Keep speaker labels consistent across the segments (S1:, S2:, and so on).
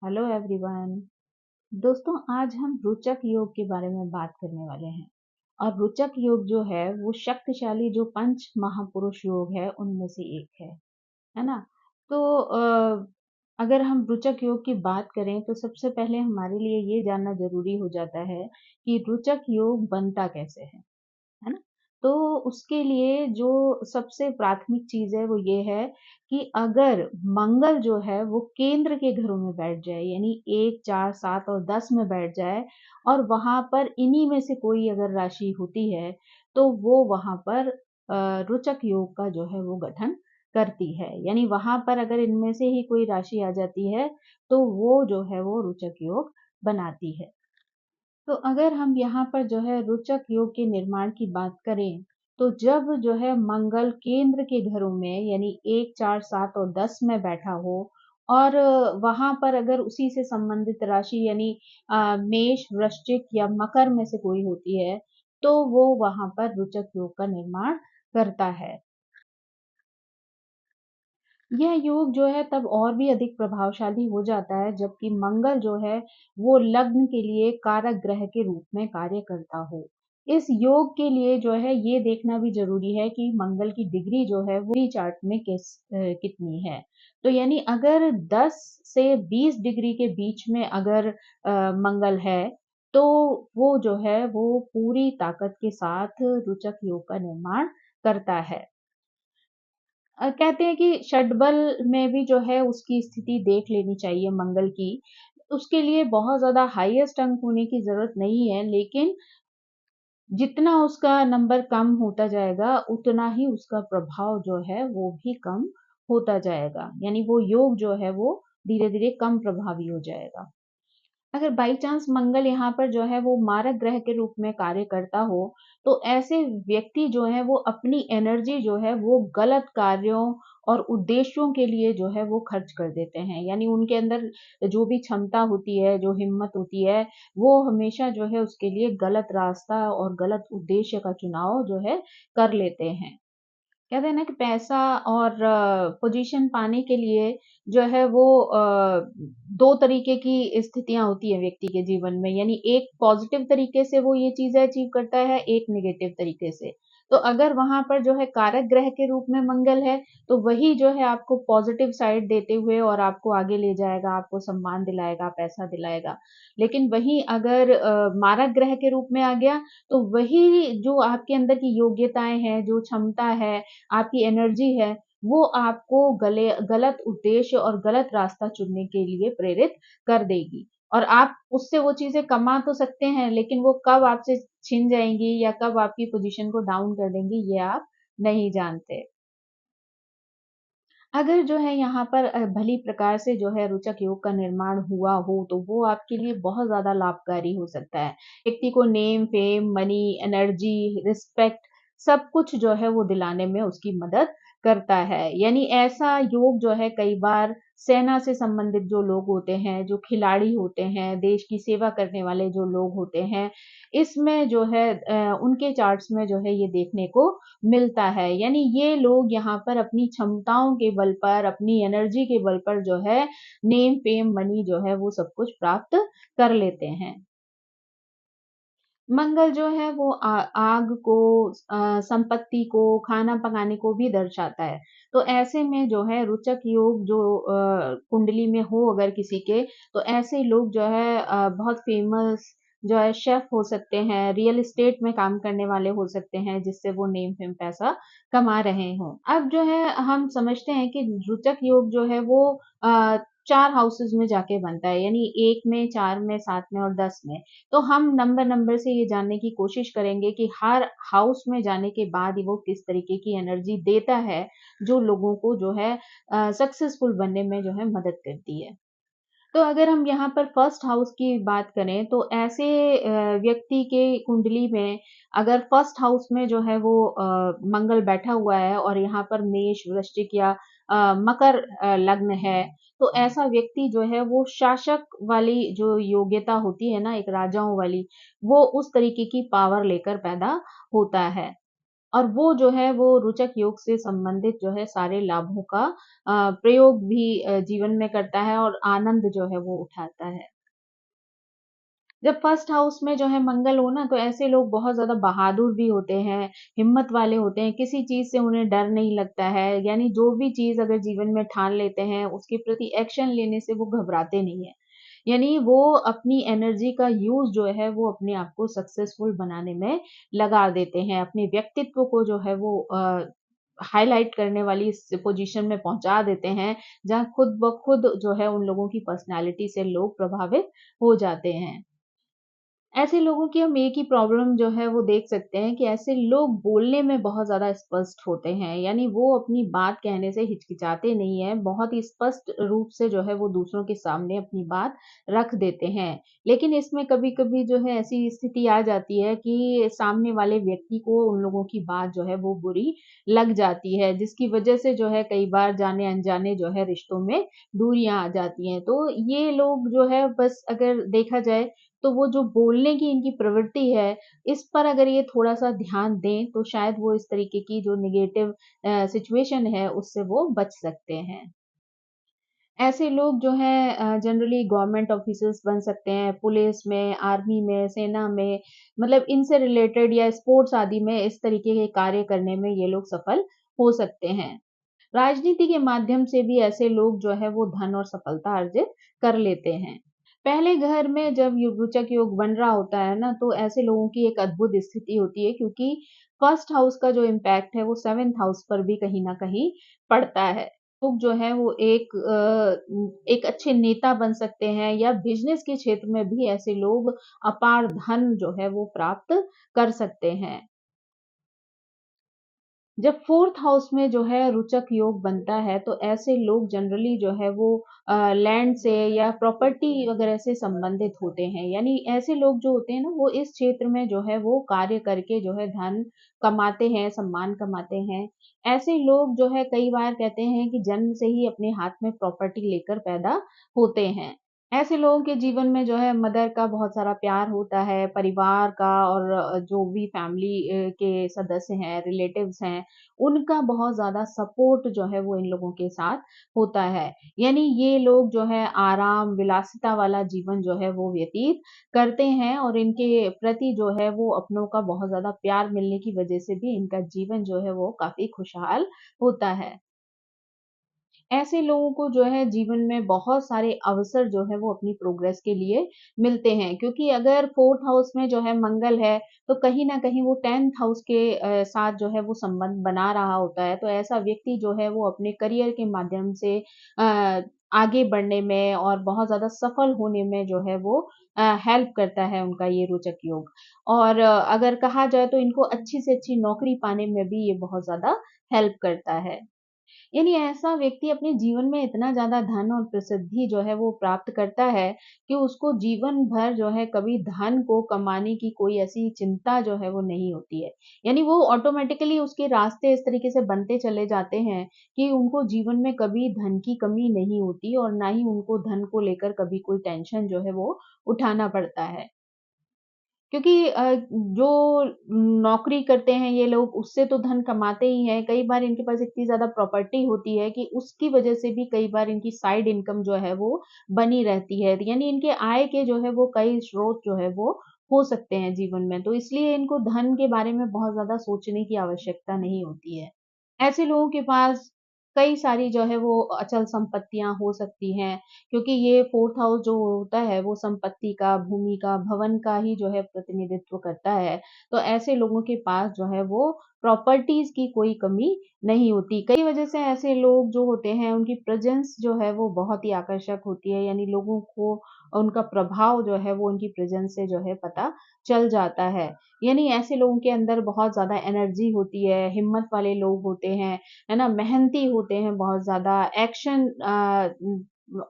S1: Hello everyone. दोस्तों, आज हम रोचक योग के बारे में बात करने वाले हैं। और रोचक योग जो है वो शक्तिशाली जो पंच महापुरुष योग है उनमें से एक है ना। तो अगर हम रोचक योग की बात करें तो सबसे पहले हमारे लिए ये जानना जरूरी हो जाता है कि रोचक योग बनता कैसे है ना? तो उसके लिए जो सबसे प्राथमिक चीज़ है वो ये है कि अगर मंगल जो है वो केंद्र के घरों में बैठ जाए, यानी 1, 4, 7 और 10 में बैठ जाए और वहाँ पर इन्हीं में से कोई अगर राशि होती है, तो वो वहाँ पर रोचक योग का जो है वो गठन करती है। यानी वहाँ पर अगर इनमें से ही कोई राशि आ जाती है, तो वो जो है वो रोचक योग बनाती है। तो अगर हम यहाँ पर जो है रोचक योग के निर्माण की बात करें, तो जब जो है मंगल केंद्र के घरों में यानी 1, 4, 7 और 10 में बैठा हो और वहां पर अगर उसी से संबंधित राशि यानी मेष, वृश्चिक या मकर में से कोई होती है, तो वो वहां पर रोचक योग का निर्माण करता है। यह योग जो है तब और भी अधिक प्रभावशाली हो जाता है जबकि मंगल जो है वो लग्न के लिए कारक ग्रह के रूप में कार्य करता हो। इस योग के लिए जो है ये देखना भी जरूरी है कि मंगल की डिग्री जो है वो चार्ट में कितनी है। तो यानी अगर 10 से 20 डिग्री के बीच में अगर मंगल है, तो वो जो है वो पूरी ताकत के साथ रोचक योग का निर्माण करता है। कहते हैं कि षटबल में भी जो है उसकी स्थिति देख लेनी चाहिए मंगल की। उसके लिए बहुत ज़्यादा हाईएस्ट अंक होने की ज़रूरत नहीं है, लेकिन जितना उसका नंबर कम होता जाएगा, उतना ही उसका प्रभाव जो है वो भी कम होता जाएगा। यानी वो योग जो है वो धीरे-धीरे कम प्रभावी हो जाएगा। अगर बाई चांस मंगल यहाँ पर जो है वो मारक ग्रह के रूप में कार्य करता हो, तो ऐसे व्यक्ति जो है वो अपनी एनर्जी जो है वो गलत कार्यों और उद्देश्यों के लिए जो है वो खर्च कर देते हैं। यानी उनके अंदर जो भी क्षमता होती है, जो हिम्मत होती है, वो हमेशा जो है उसके लिए गलत रास्ता और गलत उद्देश्य का चुनाव जो है कर लेते हैं। कहते हैं ना कि पैसा और पोजीशन पाने के लिए जो है वो 2 तरीके की स्थितियाँ होती हैं व्यक्ति के जीवन में, यानी एक पॉजिटिव तरीके से वो ये चीज़ें अचीव करता है, एक नेगेटिव तरीके से। तो अगर वहाँ पर जो है कारक ग्रह के रूप में मंगल है, तो वही जो है आपको पॉजिटिव साइड देते हुए और आपको आगे ले जाएगा, आपको सम्मान दिलाएगा, पैसा दिलाएगा। लेकिन वहीं अगर मारक ग्रह के रूप में आ गया, तो वही जो आपके अंदर की योग्यताएँ हैं, जो क्षमता है, आपकी एनर्जी है, वो आपको गलत उद्देश्य और गलत रास्ता चुनने के लिए प्रेरित कर देगी। और आप उससे वो चीज़ें कमा तो सकते हैं, लेकिन वो कब आपसे छिन जाएँगी या कब आपकी पोज़ीशन को डाउन कर देंगी, ये आप नहीं जानते। अगर जो है यहाँ पर भली प्रकार से जो है रोचक योग का निर्माण हुआ हो, तो वो आपके लिए बहुत ज़्यादा लाभकारी हो सकता है। व्यक्ति को name, fame, money, energy, respect सब कुछ जो है वो दिलाने में उसकी मदद करता है। यानी ऐसा योग जो है कई बार सेना से संबंधित जो लोग होते हैं, जो खिलाड़ी होते हैं, देश की सेवा करने वाले जो लोग होते हैं, इसमें जो है उनके चार्ट्स में जो है ये देखने को मिलता है। यानी ये लोग यहाँ पर अपनी क्षमताओं के बल पर, अपनी एनर्जी के बल पर जो है नेम, फेम, मनी जो है वो सब कुछ प्राप्त कर लेते हैं। मंगल जो है वो आग को, संपत्ति को, खाना पकाने को भी दर्शाता है। तो ऐसे में जो है रोचक योग जो कुंडली में हो अगर किसी के, तो ऐसे लोग जो है बहुत फेमस जो है शेफ हो सकते हैं, रियल एस्टेट में काम करने वाले हो सकते हैं, जिससे वो नेम फेम पैसा कमा रहे हों। अब जो है हम समझते हैं कि रोचक योग जो है वो 4 हाउसेज़ में जाके बनता है, यानी 1 में, 4 में, 7 में और 10 में। तो हम नंबर नंबर से ये जानने की कोशिश करेंगे कि हर हाउस में जाने के बाद ही वो किस तरीके की एनर्जी देता है, जो लोगों को जो है सक्सेसफुल बनने में जो है मदद करती है। तो अगर हम यहाँ पर फर्स्ट हाउस की बात करें, तो ऐसे व्यक्ति के कुंडली में अगर फर्स्ट हाउस में जो है वो मंगल बैठा हुआ है और यहाँ पर मेष, वृश्चिक या मकर लग्न है, तो ऐसा व्यक्ति जो है वो शासक वाली जो योग्यता होती है ना, एक राजाओं वाली, वो उस तरीके की पावर लेकर पैदा होता है। और वो जो है वो रोचक योग से संबंधित जो है सारे लाभों का प्रयोग भी जीवन में करता है और आनंद जो है वो उठाता है। जब फर्स्ट हाउस में जो है मंगल हो ना, तो ऐसे लोग बहुत ज़्यादा बहादुर भी होते हैं, हिम्मत वाले होते हैं, किसी चीज़ से उन्हें डर नहीं लगता है, यानी जो भी चीज़ अगर जीवन में ठान लेते हैं, उसके प्रति एक्शन लेने से वो घबराते नहीं हैं। यानी वो अपनी एनर्जी का यूज़ जो है वो अपने आप को सक्सेसफुल बनाने में लगा देते हैं, अपने व्यक्तित्व को जो है वो हाइलाइट करने वाली इस पोज़ीशन में पहुँचा देते हैं, जहाँ खुद ब खुद जो है उन लोगों की पर्सनैलिटी से लोग प्रभावित हो जाते हैं। ऐसे लोगों की हम एक ही प्रॉब्लम जो है वो देख सकते हैं कि ऐसे लोग बोलने में बहुत ज़्यादा स्पष्ट होते हैं, यानी वो अपनी बात कहने से हिचकिचाते नहीं हैं, बहुत ही स्पष्ट रूप से जो है वो दूसरों के सामने अपनी बात रख देते हैं। लेकिन इसमें कभी-कभी जो है ऐसी स्थिति आ जाती है कि सामने वाले व्यक्ति को उन लोगों की बात जो है वो बुरी लग जाती है, जिसकी वजह से जो है कई बार जाने-अनजाने जो है रिश्तों में दूरियाँ आ जाती हैं। तो ये लोग जो है बस अगर देखा जाए तो वो जो बोलने की इनकी प्रवृत्ति है, इस पर अगर ये थोड़ा-सा ध्यान दें, तो शायद वो इस तरीके की जो नेगेटिव सिचुएशन है, उससे वो बच सकते हैं। ऐसे लोग जो हैं जनरली गवर्नमेंट ऑफिसर्स बन सकते हैं, पुलिस में, आर्मी में, सेना में, मतलब इनसे रिलेटेड या स्पोर्ट्स आदि में इस तरीके के कार्य करने में ये लोग सफल हो सकते हैं। राजनीति के माध्यम से भी ऐसे लोग जो है वो धन और सफलता अर्जित कर लेते हैं। पहले घर में जब रोचक योग बन रहा होता है ना, तो ऐसे लोगों की एक अद्भुत स्थिति होती है क्योंकि फर्स्ट हाउस का जो इम्पैक्ट है वो 7th हाउस पर भी कहीं न कहीं पड़ता है। लोग जो है वो एक अच्छे नेता बन सकते हैं या बिज़नेस के क्षेत्र में भी ऐसे लोग अपार धन जो है वो प्राप्त कर सकते हैं। जब 4th हाउस में जो है रोचक योग बनता है, तो ऐसे लोग जनरली जो है वो लैंड से या प्रॉपर्टी वगैरह से संबंधित होते हैं। यानी ऐसे लोग जो होते हैं ना, वो इस क्षेत्र में जो है वो कार्य करके जो है धन कमाते हैं, सम्मान कमाते हैं। ऐसे लोग जो है कई बार कहते हैं कि जन्म से ही अपने हाथ में प्रॉपर्टी लेकर पैदा होते हैं। ऐसे लोगों के जीवन में जो है मदर का बहुत सारा प्यार होता है, परिवार का और जो भी फैमिली के सदस्य हैं, रिलेटिव्स हैं, उनका बहुत ज़्यादा सपोर्ट जो है वो इन लोगों के साथ होता है। यानी ये लोग जो है आराम, विलासिता वाला जीवन जो है वो व्यतीत करते हैं और इनके प्रति जो है वो अपनों का बहुत ज़्यादा प्यार मिलने की वजह से भी इनका जीवन जो है वो काफ़ी खुशहाल होता है। ऐसे लोगों को जो है जीवन में बहुत सारे अवसर जो है वो अपनी प्रोग्रेस के लिए मिलते हैं क्योंकि अगर 4th हाउस में जो है मंगल है तो कहीं न कहीं वो 10th हाउस के साथ जो है वो संबंध बना रहा होता है। तो ऐसा व्यक्ति जो है वो अपने करियर के माध्यम से आगे बढ़ने में और बहुत ज़्यादा सफल होने में जो है वो हेल्प करता है उनका ये रोचक योग। और अगर कहा जाए तो इनको अच्छी से अच्छी नौकरी पाने में भी ये बहुत ज़्यादा हेल्प करता है। यानी ऐसा व्यक्ति अपने जीवन में इतना ज़्यादा धन और प्रसिद्धि जो है वो प्राप्त करता है, कि उसको जीवन भर जो है कभी धन को कमाने की कोई ऐसी चिंता जो है वो नहीं होती है। यानी वो ऑटोमैटिकली उसके रास्ते इस तरीके से बनते चले जाते हैं, कि उनको जीवन में कभी धन की कमी नहीं होती और ना ही उनको धन को लेकर कभी कोई टेंशन जो है वो उठाना पड़ता है। क्योंकि जो नौकरी करते हैं ये लोग उससे तो धन कमाते ही हैं, कई बार इनके पास इतनी ज़्यादा प्रॉपर्टी होती है कि उसकी वजह से भी कई बार इनकी साइड इनकम जो है वो बनी रहती है। यानी इनके आय के जो है वो कई स्रोत जो है वो हो सकते हैं जीवन में, तो इसलिए इनको धन के बारे में बहुत ज़्यादा सोचने की आवश्यकता नहीं होती है। ऐसे लोगों के पास कई सारी जो है वो अचल संपत्तियाँ हो सकती हैं, क्योंकि ये 4th हाउस जो होता है वो संपत्ति का, भूमि का, भवन का ही जो है प्रतिनिधित्व करता है। तो ऐसे लोगों के पास जो है वो प्रॉपर्टीज़ की कोई कमी नहीं होती। कई वजह से ऐसे लोग जो होते हैं उनकी प्रेज़ेंस जो है वो बहुत ही आकर्षक होती है, यानी लोगों को उनका प्रभाव जो है वो उनकी प्रेज़ेंस से जो है पता चल जाता है। यानी ऐसे लोगों के अंदर बहुत ज़्यादा एनर्जी होती है, हिम्मत वाले लोग होते हैं, है ना? मेहनती होते हैं बहुत ज़्यादा, एक्शन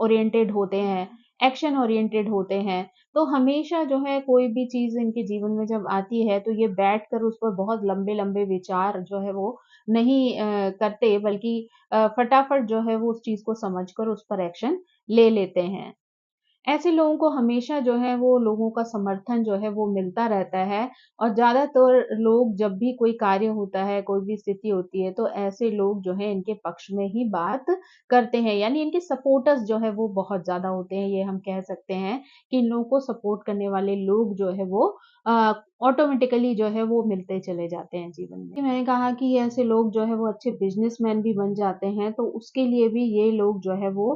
S1: ओरिएंटेड होते हैं, एक्शन ओरिएंटेड होते हैं। तो हमेशा जो है कोई भी चीज़ इनके जीवन में जब आती है तो ये बैठकर उस पर बहुत लंबे-लंबे विचार जो है वो नहीं करते बल्कि फटाफट जो है वो उस चीज़ को समझकर उस पर एक्शन ले लेते हैं। ऐसे लोगों को हमेशा जो है वो लोगों का समर्थन जो है वो मिलता रहता है और ज़्यादातर लोग जब भी कोई कार्य होता है, कोई भी स्थिति होती है, तो ऐसे लोग जो है इनके पक्ष में ही बात करते हैं। यानी इनके सपोर्टर्स जो है वो बहुत ज़्यादा होते हैं। ये हम कह सकते हैं कि इन लोगों को सपोर्ट करने वाले लोग जो है वो अ, ऑटोमेटिकली जो है वो मिलते चले जाते हैं जीवन में। मैंने कहा कि ऐसे लोग जो है वो अच्छे बिज़नेसमैन भी बन जाते हैं, तो उसके लिए भी ये लोग जो है वो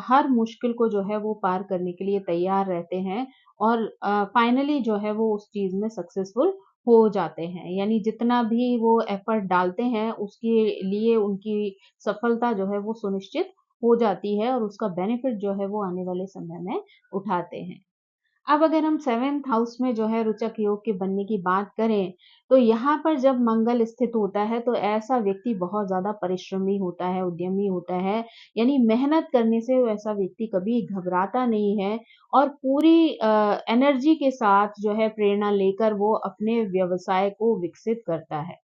S1: हर मुश्किल को जो है वो पार करने के लिए तैयार रहते हैं और फाइनली जो है वो उस चीज़ में सक्सेसफुल हो जाते हैं। यानी जितना भी वो एफर्ट डालते हैं उसके लिए उनकी सफलता जो है वो सुनिश्चित हो जाती है और उसका बेनिफिट जो है वो आने वाले समय में उठाते हैं। अब अगर हम 7th हाउस में जो है रोचक योग के बनने की बात करें, तो यहाँ पर जब मंगल स्थित होता है, तो ऐसा व्यक्ति बहुत ज़्यादा परिश्रमी होता है, उद्यमी होता है, यानी मेहनत करने से वैसा व्यक्ति कभी घबराता नहीं है और पूरी एनर्जी के साथ जो है प्रेरणा लेकर वो अपने व्यवसाय को विकसित करता है।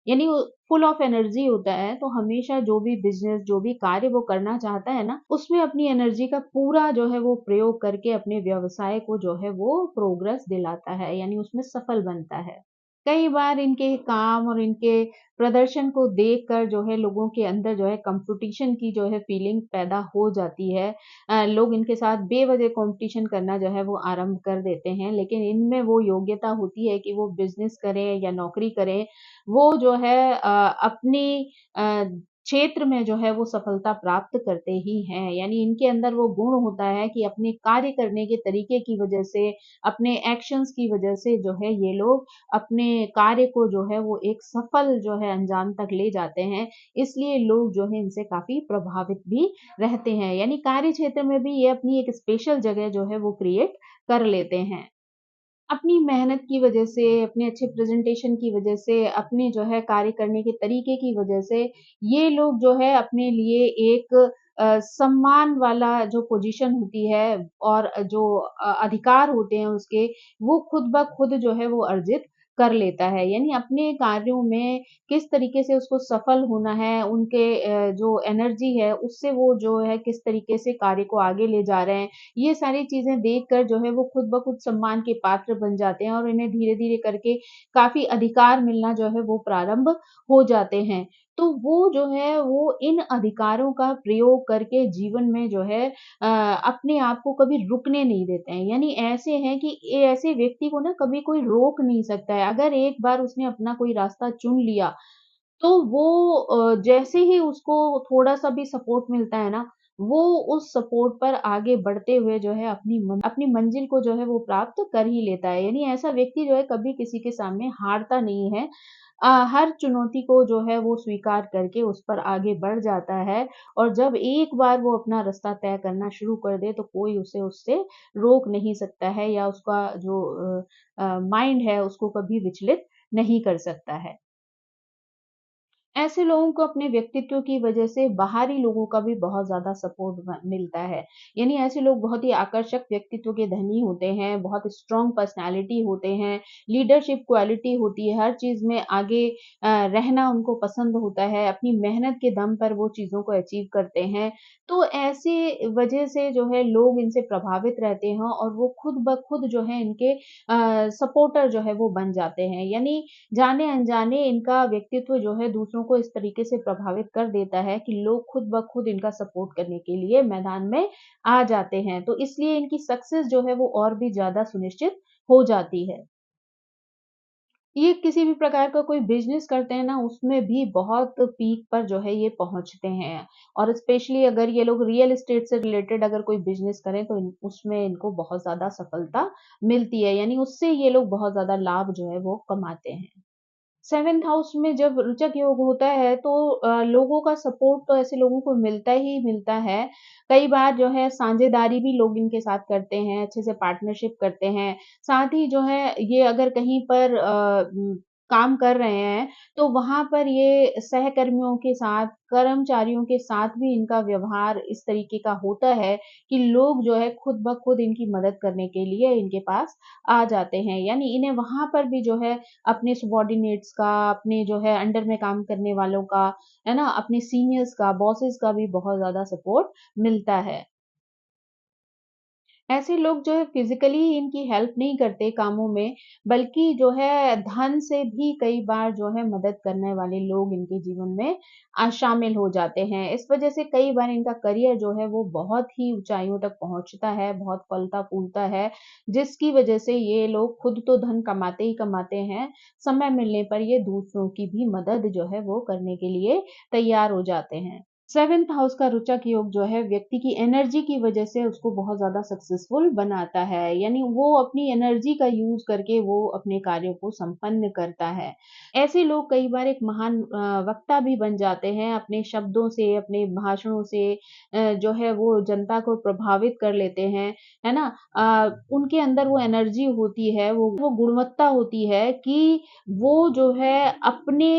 S1: यानी वो फुल ऑफ एनर्जी होता है, तो हमेशा जो भी बिज़नेस, जो भी कार्य वो करना चाहता है ना, उसमें अपनी एनर्जी का पूरा जो है वो प्रयोग करके अपने व्यवसाय को जो है वो प्रोग्रेस दिलाता है, यानी उसमें सफल बनता है। कई बार इनके काम और इनके प्रदर्शन को देखकर जो है लोगों के अंदर जो है कॉम्पिटिशन की जो है फीलिंग पैदा हो जाती है। लोग इनके साथ बेवजह कॉम्पिटिशन करना जो है वो आरंभ कर देते हैं, लेकिन इनमें वो योग्यता होती है कि वो बिज़नेस करें या नौकरी करें, वो जो है अपनी अ, क्षेत्र में जो है वो सफलता प्राप्त करते ही हैं। यानी इनके अंदर वो गुण होता है कि अपने कार्य करने के तरीके की वजह से, अपने एक्शंस की वजह से जो है ये लोग अपने कार्य को जो है वो एक सफल जो है अंजाम तक ले जाते हैं। इसलिए लोग जो है इनसे काफ़ी प्रभावित भी रहते हैं। यानी कार्य क्षेत्र में भी ये अपनी एक स्पेशल जगह जो है वो क्रिएट कर लेते हैं। अपनी मेहनत की वजह से, अपने अच्छे प्रेज़ेंटेशन की वजह से, अपने जो है कार्य करने के तरीके की वजह से, ये लोग जो है अपने लिए एक सम्मान वाला जो पोज़ीशन होती है और जो अधिकार होते हैं उसके, वो खुद ब खुद जो है वो अर्जित कर लेता है। यानी अपने कार्यों में किस तरीके से उसको सफल होना है, उनके जो एनर्जी है उससे वो जो है किस तरीके से कार्य को आगे ले जा रहे हैं, ये सारी चीज़ें देखकर जो है वो खुद ब खुद सम्मान के पात्र बन जाते हैं और इन्हें धीरे-धीरे करके काफ़ी अधिकार मिलना जो है वो प्रारंभ हो जाते हैं। तो वो जो है वो इन अधिकारों का प्रयोग करके जीवन में जो है अपने आप को कभी रुकने नहीं देते हैं। यानी ऐसे हैं कि ऐसे व्यक्ति को ना कभी कोई रोक नहीं सकता है। अगर एक बार उसने अपना कोई रास्ता चुन लिया तो वो जैसे ही उसको थोड़ा-सा भी सपोर्ट मिलता है ना, वो उस सपोर्ट पर आगे बढ़ते हुए जो है अपनी मंज़िल को जो है वो प्राप्त कर ही लेता है। यानी ऐसा व्यक्ति जो है कभी किसी के सामने हारता नहीं है। हर चुनौती को जो है वो स्वीकार करके उस पर आगे बढ़ जाता है और जब एक बार वो अपना रास्ता तय करना शुरू कर दे तो कोई उसे उससे रोक नहीं सकता है या उसका जो माइंड है उसको कभी विचलित नहीं कर सकता है। ऐसे लोगों को अपने व्यक्तित्व की वजह से बाहरी लोगों का भी बहुत ज़्यादा सपोर्ट मिलता है। यानी ऐसे लोग बहुत ही आकर्षक व्यक्तित्व के धनी होते हैं, बहुत स्ट्रॉन्ग पर्सनैलिटी होते हैं, लीडरशिप क्वालिटी होती है, हर चीज़ में आगे रहना उनको पसंद होता है, अपनी मेहनत के दम पर वो चीज़ों को अचीव करते हैं। तो ऐसी वजह से जो है लोग इनसे प्रभावित रहते हैं और वो खुद ब खुद जो है इनके सपोर्टर जो है वो बन जाते हैं। यानी जाने-अनजाने इनका व्यक्तित्व जो है दूसरों को इस तरीके से प्रभावित कर देता है कि लोग खुद ब खुद इनका सपोर्ट करने के लिए मैदान में आ जाते हैं। तो इसलिए इनकी सक्सेस जो है वो और भी ज़्यादा सुनिश्चित हो जाती है। ये किसी भी प्रकार का कोई बिज़नेस करते हैं ना, उसमें भी बहुत पीक पर जो है ये पहुँचते हैं और स्पेशली अगर ये लोग रियल एस्टेट से रिलेटेड अगर कोई बिज़नेस करें तो इन उसमें इनको बहुत ज़्यादा सफलता मिलती है, यानी उससे ये लोग बहुत ज़्यादा लाभ जो है वो कमाते हैं। 7th हाउस में जब रोचक योग होता है तो लोगों का सपोर्ट तो ऐसे लोगों को मिलता ही मिलता है। कई बार जो है साझेदारी भी लोग इनके साथ करते हैं, अच्छे से पार्टनरशिप करते हैं। साथ ही जो है ये अगर कहीं पर काम कर रहे हैं तो वहाँ पर ये सहकर्मियों के साथ, कर्मचारियों के साथ भी इनका व्यवहार इस तरीके का होता है कि लोग जो है खुद ब खुद इनकी मदद करने के लिए इनके पास आ जाते हैं। यानी इन्हें वहाँ पर भी जो है अपने सबॉर्डिनेट्स का, अपने जो है अंडर में काम करने वालों का, है ना? अपने सीनियर्स का, बॉसेस का भी बहुत ज़्यादा सपोर्ट मिलता है। ऐसे लोग जो है फिज़िकली इनकी हेल्प नहीं करते कामों में, बल्कि जो है धन से भी कई बार जो है मदद करने वाले लोग इनके जीवन में शामिल हो जाते हैं। इस वज़ह से कई बार इनका करियर जो है वो बहुत ही ऊँचाइयों तक पहुँचता है, बहुत फलता-फूलता है, जिसकी वज़ह से ये लोग खुद तो धन कमाते ही कमाते हैं, समय मिलने पर ये दूसरों की भी मदद जो है वो करने के लिए तैयार हो जाते हैं। 7th हाउस का रोचक योग जो है व्यक्ति की एनर्जी की वजह से उसको बहुत ज़्यादा सक्सेसफुल बनाता है। यानी वो अपनी एनर्जी का यूज़ करके वो अपने कार्यों को संपन्न करता है। ऐसे लोग कई बार एक महान वक्ता भी बन जाते हैं अपने शब्दों से, अपने भाषणों से जो है वो जनता को प्रभावित कर लेते हैं, है ना? उनके अंदर वो एनर्जी होती है, वो गुणवत्ता होती है कि वो जो है अपने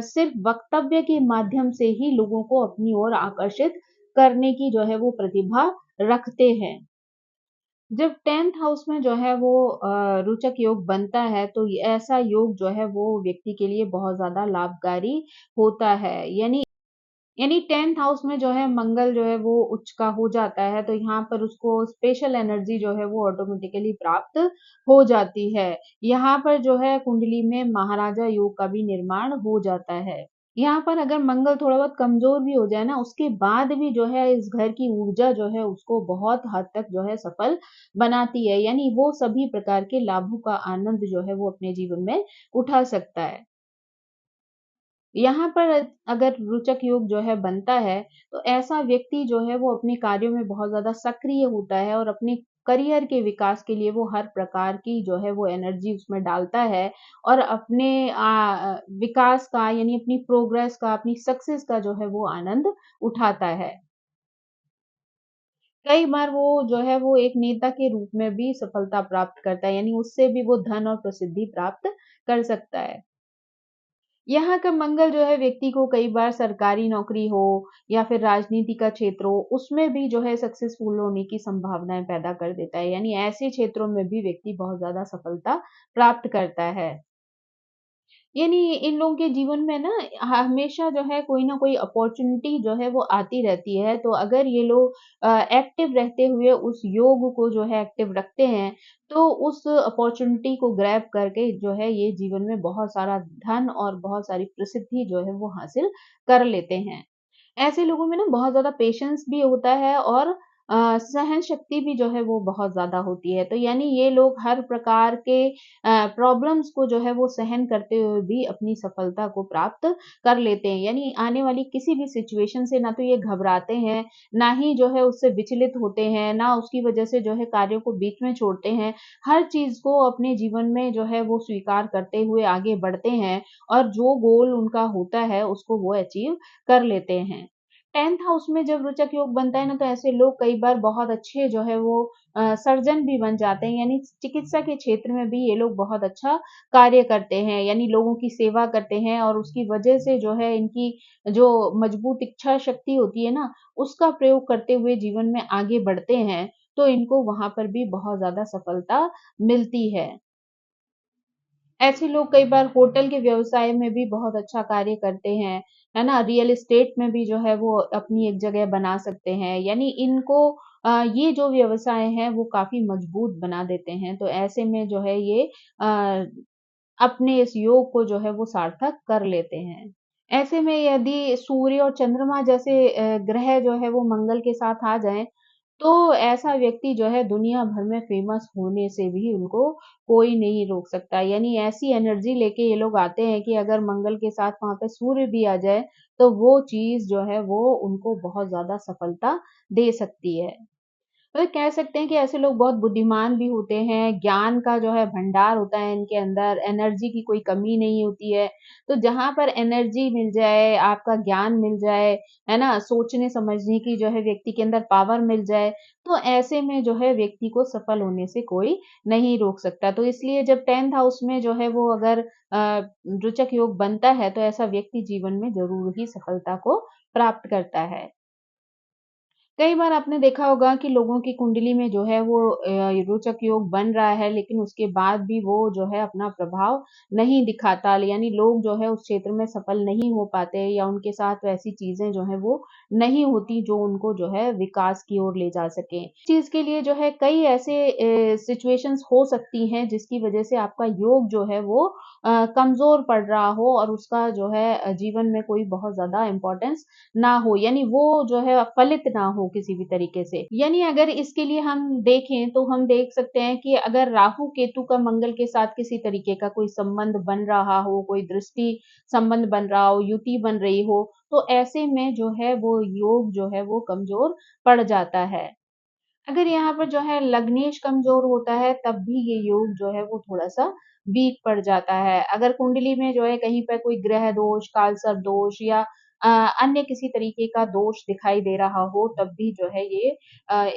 S1: सिर्फ वक्तव्य के माध्यम से ही लोगों को अपनी ओर आकर्षित करने की जो है वो प्रतिभा रखते हैं। जब 10th हाउस में जो है वो रोचक योग बनता है तो ये ऐसा योग जो है वो व्यक्ति के लिए बहुत ज़्यादा लाभकारी होता है। यानी 10th हाउस में जो है मंगल जो है वो उच्च का हो जाता है, तो यहाँ पर उसको स्पेशल एनर्जी जो है वो ऑटोमेटिकली प्राप्त हो जाती है। यहाँ पर जो है कुंडली में महाराजा योग का भी निर्माण हो जाता है। यहाँ पर अगर मंगल थोड़ा बहुत कमज़ोर भी हो जाए ना, उसके बाद भी जो है इस घर की ऊर्जा जो है उसको बहुत हद तक जो है सफल बनाती है। यानी वो सभी प्रकार के लाभों का आनंद जो है वो अपने जीवन में उठा सकता है। यहाँ पर अगर रोचक योग जो है बनता है, तो ऐसा व्यक्ति जो है वो अपने कार्यों में बहुत ज़्यादा सक्रिय होता है और अपने करियर के विकास के लिए वो हर प्रकार की जो है वो एनर्जी उसमें डालता है और अपने विकास का यानी अपनी प्रोग्रेस का, अपनी सक्सेस का जो है वो आनंद उठाता है। कई बार वो जो है वो एक नेता के रूप में भी सफलता प्राप्त करता है, यानी उससे भी वो धन और प्रसिद्धि प्राप्त कर सकता है। यहाँ का मंगल जो है व्यक्ति को कई बार सरकारी नौकरी हो या फिर राजनीति का क्षेत्र हो, उसमें भी जो है सक्सेसफुल होने की संभावनाएँ पैदा कर देता है। यानी ऐसे क्षेत्रों में भी व्यक्ति बहुत ज़्यादा सफलता प्राप्त करता है। यानी इन लोगों के जीवन में ना हमेशा जो है कोई ना कोई अपॉर्च्युनिटी जो है वो आती रहती है। तो अगर ये लोग एक्टिव रहते हुए उस योग को जो है एक्टिव रखते हैं, तो उस अपॉर्च्युनिटी को ग्रैब करके जो है ये जीवन में बहुत सारा धन और बहुत सारी प्रसिद्धि जो है वो हासिल कर लेते हैं। ऐसे लोगों में ना बहुत ज़्यादा पेशेंस भी होता है और सहन शक्ति भी जो है वो बहुत ज़्यादा होती है। तो यानी ये लोग हर प्रकार के प्रॉब्लम्स को जो है वो सहन करते हुए भी अपनी सफलता को प्राप्त कर लेते हैं। यानी आने वाली किसी भी सिचुएशन से ना तो ये घबराते हैं, ना ही जो है उससे विचलित होते हैं, ना उसकी वजह से जो है कार्यों को बीच में छोड़ते हैं। हर चीज़ को अपने जीवन में जो है वो स्वीकार करते हुए आगे बढ़ते हैं और जो गोल उनका होता है उसको वो अचीव कर लेते हैं। 10th हाउस में जब रोचक योग बनता है ना, तो ऐसे लोग कई बार बहुत अच्छे जो है वो सर्जन भी बन जाते हैं, यानी चिकित्सा के क्षेत्र में भी ये लोग बहुत अच्छा कार्य करते हैं, यानी लोगों की सेवा करते हैं और उसकी वजह से जो है इनकी जो मजबूत इच्छा शक्ति होती है ना, उसका प्रयोग करते हुए जीवन में आगे बढ़ते हैं, तो इनको वहाँ पर भी बहुत ज़्यादा सफलता मिलती है। ऐसे लोग कई बार होटल के व्यवसाय में भी बहुत अच्छा कार्य करते हैं, है ना? रियल एस्टेट में भी जो है वो अपनी एक जगह बना सकते हैं। यानी इनको ये जो व्यवसाय हैं वो काफ़ी मजबूत बना देते हैं। तो ऐसे में जो है ये अपने इस योग को जो है वो सार्थक कर लेते हैं। ऐसे में यदि सूर्य और चंद्रमा जैसे ग्रह जो है वो मंगल के साथ आ जाएँ, तो ऐसा व्यक्ति जो है दुनिया भर में फ़ेमस होने से भी उनको कोई नहीं रोक सकता। यानी ऐसी एनर्जी लेके ये लोग आते हैं कि अगर मंगल के साथ वहाँ पे सूर्य भी आ जाए, तो वो चीज़ जो है वो उनको बहुत ज़्यादा सफलता दे सकती है। मतलब कह सकते हैं कि ऐसे लोग बहुत बुद्धिमान भी होते हैं, ज्ञान का जो है भंडार होता है इनके अंदर, एनर्जी की कोई कमी नहीं होती है। तो जहाँ पर एनर्जी मिल जाए, आपका ज्ञान मिल जाए, है ना? सोचने-समझने की जो है व्यक्ति के अंदर पावर मिल जाए, तो ऐसे में जो है व्यक्ति को सफल होने से कोई नहीं रोक सकता। तो इसलिए जब 10th हाउस में जो है वो अगर रोचक योग बनता है, तो ऐसा व्यक्ति जीवन में ज़रूर ही सफलता को प्राप्त करता है। कई बार आपने देखा होगा कि लोगों की कुंडली में जो है वो रोचक योग बन रहा है, लेकिन उसके बाद भी वो जो है अपना प्रभाव नहीं दिखाता, यानी लोग जो है उस क्षेत्र में सफल नहीं हो पाते या उनके साथ वैसी चीजें जो है वो नहीं होती जो उनको जो है विकास की ओर ले जा सके। चीज के लिए जो है कई ऐसे सिचुएशंस हो सकती हैं जिसकी वजह से आपका योग जो है वो कमजोर पड़ रहा हो और उसका जो है जीवन में कोई बहुत ज्यादा इम्पोर्टेंस ना हो, यानी वो जो है फलित ना हो किसी भी तरीके से। यानी अगर इसके लिए हम देखें तो हम देख सकते हैं कि अगर राहु केतु का मंगल के साथ किसी तरीके का कोई संबंध बन रहा हो, कोई दृष्टि संबंध बन रहा हो, युति बन रही हो, तो ऐसे में जो है वो योग जो है वो कमजोर पड़ जाता है। अगर यहाँ पर जो है लग्नेश कमजोर होता है तब भी ये योग जो है वो थोड़ा-सा वीक पड़ जाता है। अगर कुंडली में जो है कहीं पर कोई ग्रह दोष, कालसर्प दोष या अ, अन्य किसी तरीके का दोष दिखाई दे रहा हो तब भी जो है ये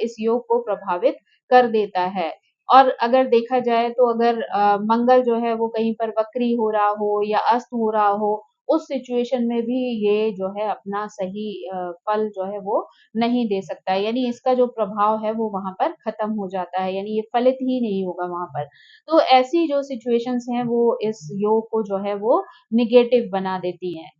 S1: इस योग को प्रभावित कर देता है। और अगर देखा जाए तो अगर मंगल जो है वो कहीं पर वक्री हो रहा हो या अस्त हो रहा हो, उस सिचुएशन में भी ये जो है अपना सही फल जो है वो नहीं दे सकता है, यानी इसका जो प्रभाव है वो वहाँ पर खत्म हो जाता है, यानी ये फलित ही नहीं होगा वहाँ पर। तो ऐसी जो सिचुएशंस हैं वो इस योग को जो है वो नेगेटिव बना देती हैं।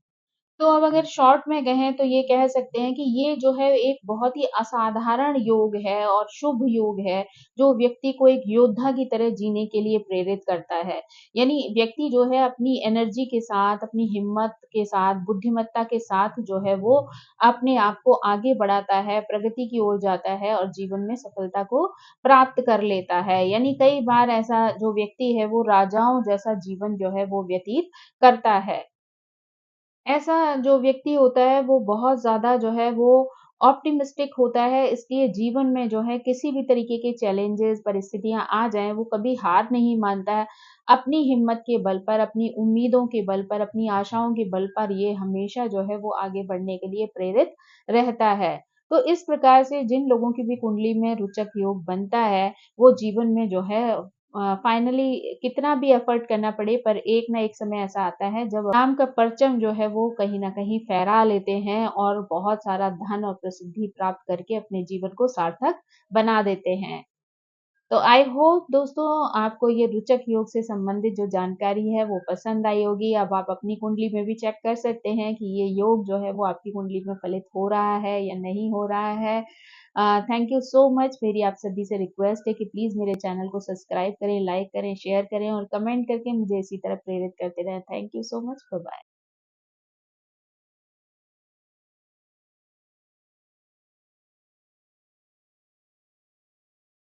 S1: तो अब अगर शॉर्ट में कहें तो ये कह सकते हैं कि ये जो है एक बहुत ही असाधारण योग है और शुभ योग है, जो व्यक्ति को एक योद्धा की तरह जीने के लिए प्रेरित करता है। यानी व्यक्ति जो है अपनी एनर्जी के साथ, अपनी हिम्मत के साथ, बुद्धिमत्ता के साथ जो है वो अपने आप को आगे बढ़ाता है, प्रगति की ओर जाता है और जीवन में सफलता को प्राप्त कर लेता है। यानी कई बार ऐसा जो व्यक्ति है वो राजाओं जैसा जीवन जो है वो व्यतीत करता है। ऐसा जो व्यक्ति होता है वो बहुत ज़्यादा जो है वो ऑप्टिमिस्टिक होता है, इसलिए जीवन में जो है किसी भी तरीके के चैलेंजेस, परिस्थितियाँ आ जाएँ, वो कभी हार नहीं मानता है। अपनी हिम्मत के बल पर, अपनी उम्मीदों के बल पर, अपनी आशाओं के बल पर ये हमेशा जो है वो आगे बढ़ने के लिए प्रेरित रहता है। तो इस प्रकार से जिन लोगों की भी कुंडली में रोचक योग बनता है, वो जीवन में जो है फाइनली कितना भी एफर्ट करना पड़े पर एक ना एक समय ऐसा आता है जब नाम का परचम जो है वो कहीं न कहीं फहरा लेते हैं और बहुत सारा धन और प्रसिद्धि प्राप्त करके अपने जीवन को सार्थक बना देते हैं। तो आई होप दोस्तों आपको ये रोचक योग से संबंधित जो जानकारी है वो पसंद आई होगी। अब आप अपनी कुंडली में भी चेक कर सकते हैं कि ये योग जो है वो आपकी कुंडली में फलित हो रहा है या नहीं हो रहा है। Thank you so much. मेरी आप सभी से रिक्वेस्ट है कि प्लीज़ मेरे चैनल को सब्सक्राइब करें, लाइक करें, शेयर करें और कमेंट करके मुझे इसी तरह प्रेरित करते रहें। Thank you so much. Bye bye.